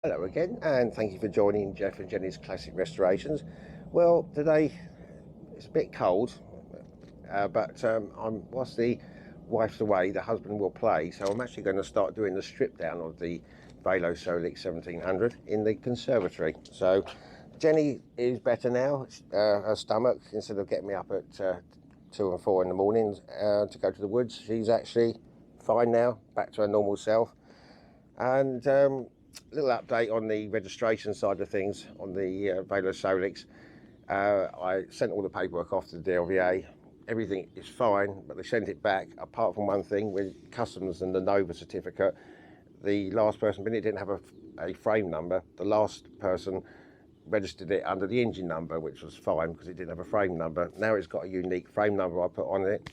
Hello again, and thank you for joining Jeff and Jenny's Classic Restorations. Well, today it's a bit cold, but whilst the wife's away, the husband will play, so I'm actually going to start doing the strip down of the Velosolex 1700 in the conservatory. So Jenny is better now. Her stomach, instead of getting me up at 2 and 4 in the morning to go to the woods, she's actually fine now, back to her normal self. And little update on the registration side of things on the Velosolex. I sent all the paperwork off to the DLVA. Everything is fine, but they sent it back, apart from one thing with customs and the Nova certificate. The last person didn't have a frame number. The last person registered it under the engine number, which was fine because it didn't have a frame number. Now it's got a unique frame number I put on it.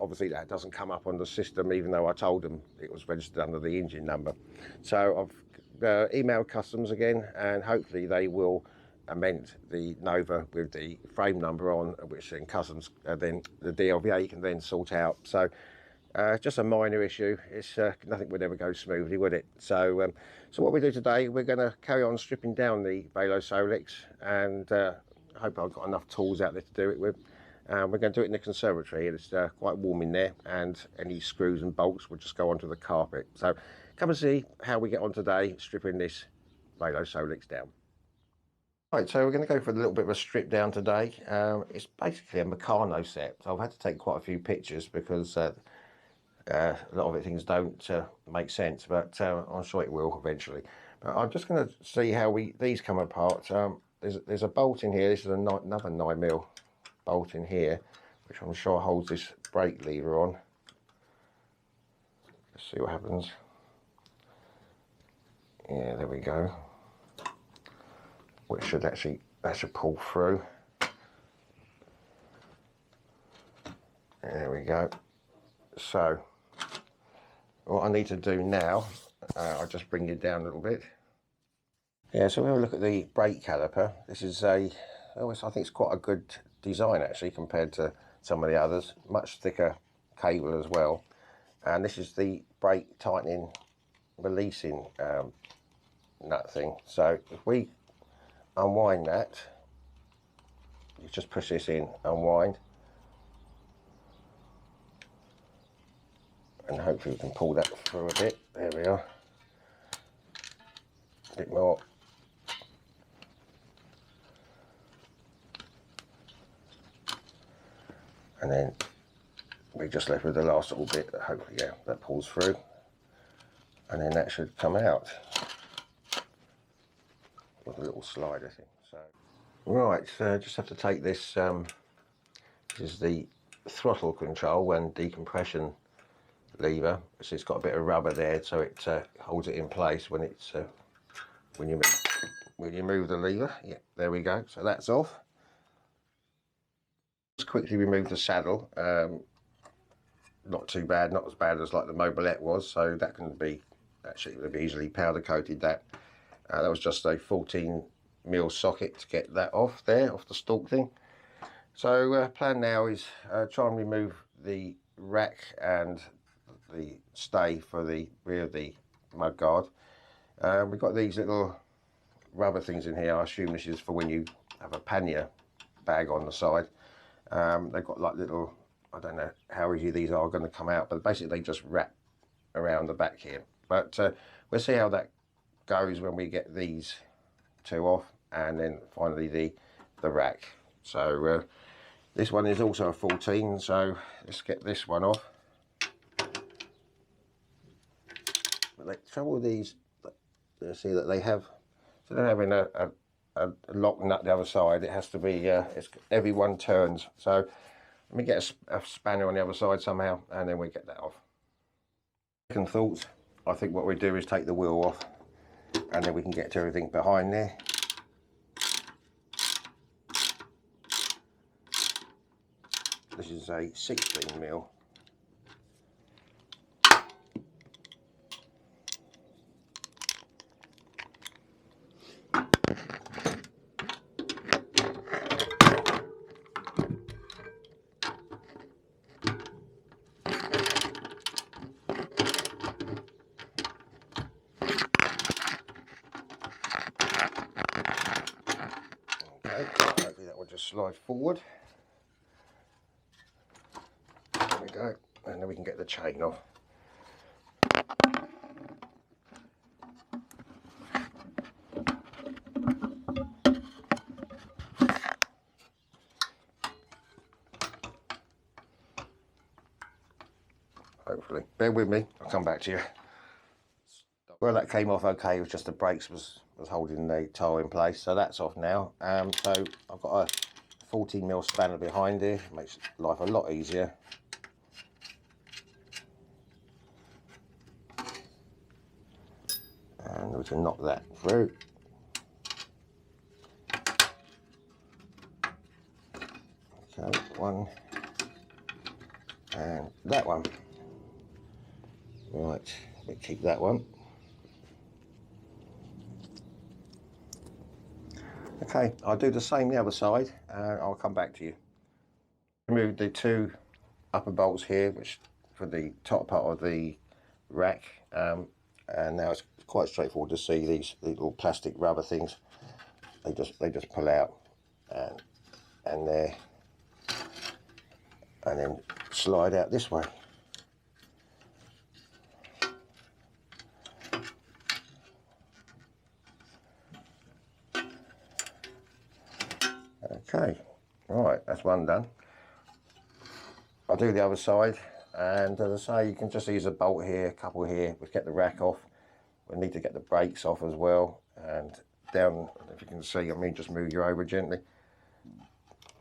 Obviously that doesn't come up on the system, even though I told them it was registered under the engine number. So I've emailed customs again, and hopefully they will amend the Nova with the frame number on, which then customs, then the DLVA can then sort out. So just a minor issue. It's nothing would ever go smoothly, would it? So so what we do today, we're going to carry on stripping down the Velosolex, and I hope I've got enough tools out there to do it with. We're going to do it in the conservatory. It's quite warm in there, and any screws and bolts will just go onto the carpet. So come and see how we get on today stripping this Velosolex down. Right, so we're going to go for a little bit of a strip down today. It's basically a Meccano set. So I've had to take quite a few pictures because a lot of things don't make sense, but I'm sure it will eventually. But I'm just going to see how these come apart. There's a bolt in here. This is another 9mm bolt in here, which I'm sure holds this brake lever on. Let's see what happens. Yeah, there we go. Which should actually, that should pull through. There we go. So what I need to do now, I'll just bring it down a little bit. Yeah, so we have a look at the brake caliper. This is I think it's quite a good design actually compared to some of the others. Much thicker cable as well. And this is the brake tightening, releasing nut thing. So if we unwind that, you just push this in, unwind, and hopefully we can pull that through a bit. There we are. A bit more. And then we're just left with the last little bit that hopefully, yeah, that pulls through. And then that should come out with a little slider thing. So, right, so just have to take this, this is the throttle control and decompression lever. So it's got a bit of rubber there, so it holds it in place when it's when you move the lever. Yeah, there we go. So that's off. Just quickly remove the saddle. Not too bad, not as bad as like the Mobilette was. So that can be actually they've easily powder coated that. That was just a 14mm socket to get that off there, off the stalk thing. So plan now is try and remove the rack and the stay for the rear of the mud guard. We've got these little rubber things in here. I assume this is for when you have a pannier bag on the side. They've got like little, I don't know how easy these are going to come out, but basically they just wrap around the back here. But we'll see how that goes when we get these two off, and then finally the rack. So this one is also a 14, so let's get this one off. But the trouble with these, you see that they have, so they're having a lock nut the other side. It has to be, everyone turns. So let me get a spanner on the other side somehow, and then we get that off. Second thoughts, I think what we do is take the wheel off, and then we can get to everything behind there. This is a 16mm. slide forward. There we go, and then we can get the chain off. Hopefully, bear with me, I'll come back to you. Well, that came off okay. It was just the brakes was holding the tire in place, so that's off now. So I've got a 14mm spanner behind here, makes life a lot easier. And we can knock that through. Okay, one, and that one. Right, we keep that one. Okay, I'll do the same the other side, and I'll come back to you. Remove the two upper bolts here, which for the top part of the rack, and now it's quite straightforward to see these little plastic rubber things. They just pull out, and there, and then slide out this way. Okay, right, that's one done. I'll do the other side, and as I say, you can just use a bolt here, a couple here. We'll get the rack off. We need to get the brakes off as well, and down, if you can see, I mean, just move you over gently.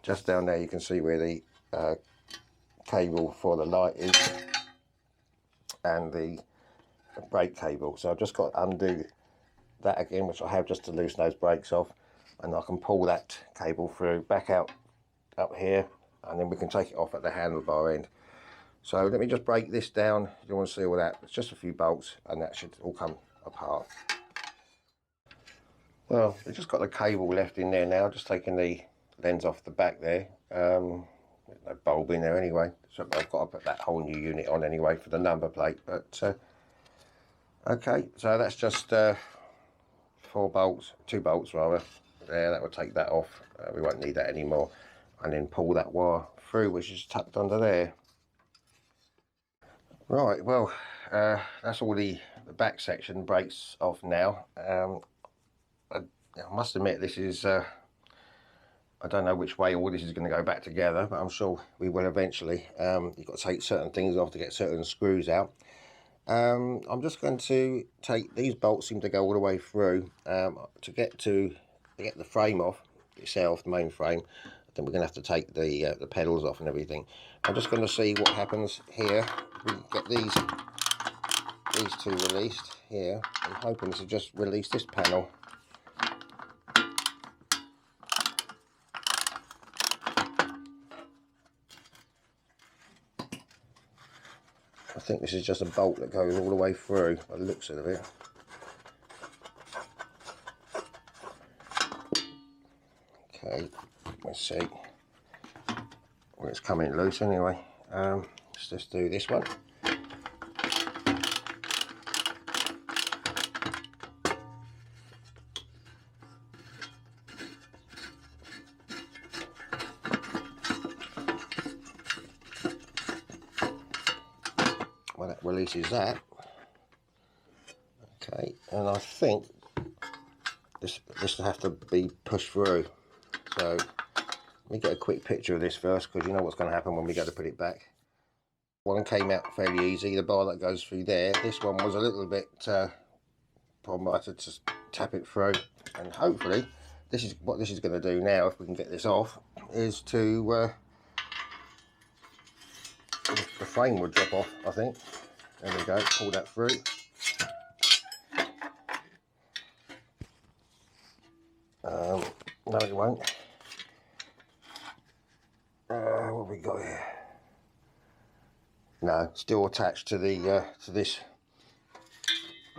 Just down there, you can see where the cable for the light is, and the brake cable. So I've just got to undo that again, which I have, just to loosen those brakes off. And I can pull that cable through back out up here, and then we can take it off at the handlebar end. So let me just break this down. You don't want to see all that. It's just a few bolts, and that should all come apart. Well, we've just got the cable left in there now. Just taking the lens off the back there. There's no bulb in there anyway, so I've got to put that whole new unit on anyway for the number plate. But okay, so that's just 4 bolts, 2 bolts rather. There, that will take that off. We won't need that anymore. And then pull that wire through, which is tucked under there. Right, well, that's all the back section brakes off now. I must admit, this is I don't know which way all this is going to go back together, but I'm sure we will eventually. You've got to take certain things off to get certain screws out. I'm just going to take these bolts, seem to go all the way through, to get the frame off itself, the main frame. Then we're going to have to take the pedals off and everything. I'm just going to see what happens here. We get these two released here. I'm hoping to just release this panel. I think this is just a bolt that goes all the way through by the looks of it. Okay, let's see. Well, it's coming loose anyway. Let's just do this one. Well, that releases that. Okay, and I think this will have to be pushed through. So let me get a quick picture of this first, because you know what's going to happen when we go to put it back. One came out fairly easy, the bar that goes through there. This one was a little bit problem. I had to just tap it through, and hopefully this is what this is going to do now, if we can get this off, is to the frame will drop off, I think. There we go, pull that through. No, it won't. What have we got here? No, still attached to the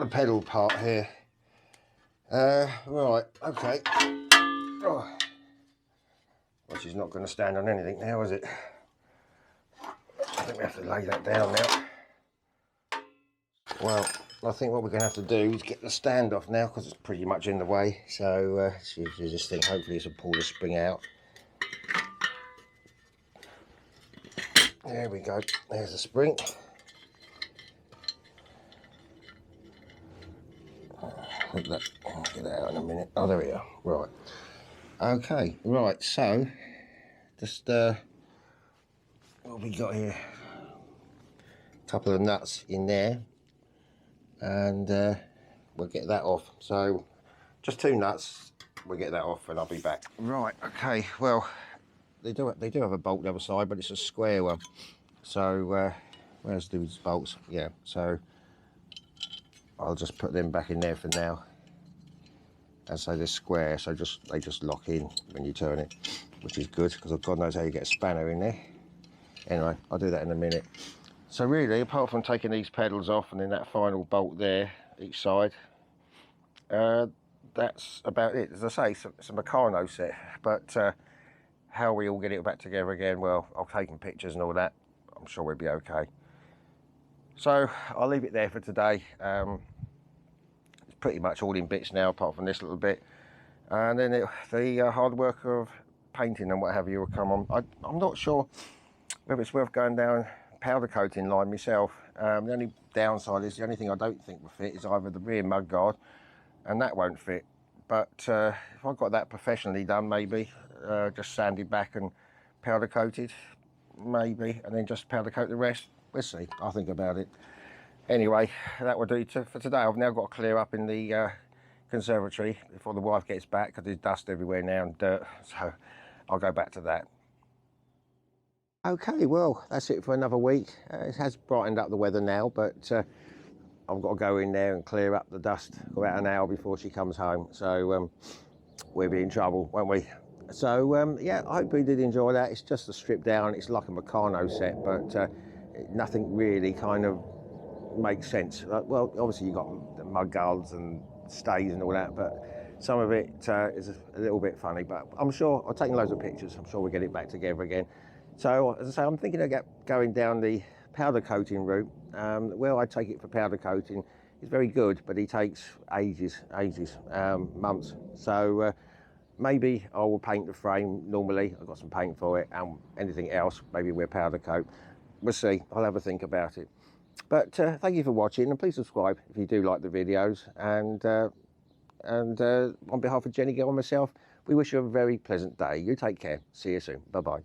pedal part here. Right, okay. Oh. Which is not going to stand on anything now, is it? I think we have to lay that down now. Well, I think what we're going to have to do is get the stand off now, because it's pretty much in the way. So you just think hopefully this will pull the spring out. There we go, there's the spring. I'll get that out in a minute. Oh, there we are. Right. Okay, right, so just what have we got here? A couple of nuts in there, and we'll get that off. So just 2 nuts, we'll get that off and I'll be back. Right, okay, well, they do have a bolt the other side, but it's a square one. So where's these bolts? Yeah, so I'll just put them back in there for now. And so they're square, so they just lock in when you turn it, which is good, because God knows how you get a spanner in there. Anyway, I'll do that in a minute. So really, apart from taking these pedals off and then that final bolt there, each side, that's about it. As I say, it's a Meccano set, but how we all get it back together again, well, I'll take some pictures and all that. I'm sure we'll be okay. So I'll leave it there for today. It's pretty much all in bits now, apart from this little bit. And then the hard work of painting and what have you will come on. I'm not sure whether it's worth going down powder coating line myself. The only downside is, the only thing I don't think will fit is either the rear mudguard, and that won't fit. But if I got that professionally done, maybe just sanded back and powder coated, maybe, and then just powder coat the rest. We'll see. I'll think about it. Anyway, that will do for today. I've now got to clear up in the conservatory before the wife gets back, because there's dust everywhere now and dirt, so I'll go back to that. Okay, well, that's it for another week. It has brightened up the weather now, but I've got to go in there and clear up the dust about an hour before she comes home. So we'll be in trouble, won't we? So yeah, I hope you did enjoy that. It's just a strip down. It's like a Meccano set, but nothing really kind of makes sense. Well, obviously you've got the mud guards and stays and all that, but some of it is a little bit funny. But I'm sure, I've taken loads of pictures. I'm sure we'll get it back together again. So, as I say, I'm thinking of going down the powder coating route. Where I take it for powder coating is very good, but it takes ages, months. So maybe I will paint the frame normally. I've got some paint for it, and anything else, maybe we'll powder coat. We'll see. I'll have a think about it. But thank you for watching, and please subscribe if you do like the videos. And on behalf of Jenny Gill and myself, we wish you a very pleasant day. You take care. See you soon. Bye-bye.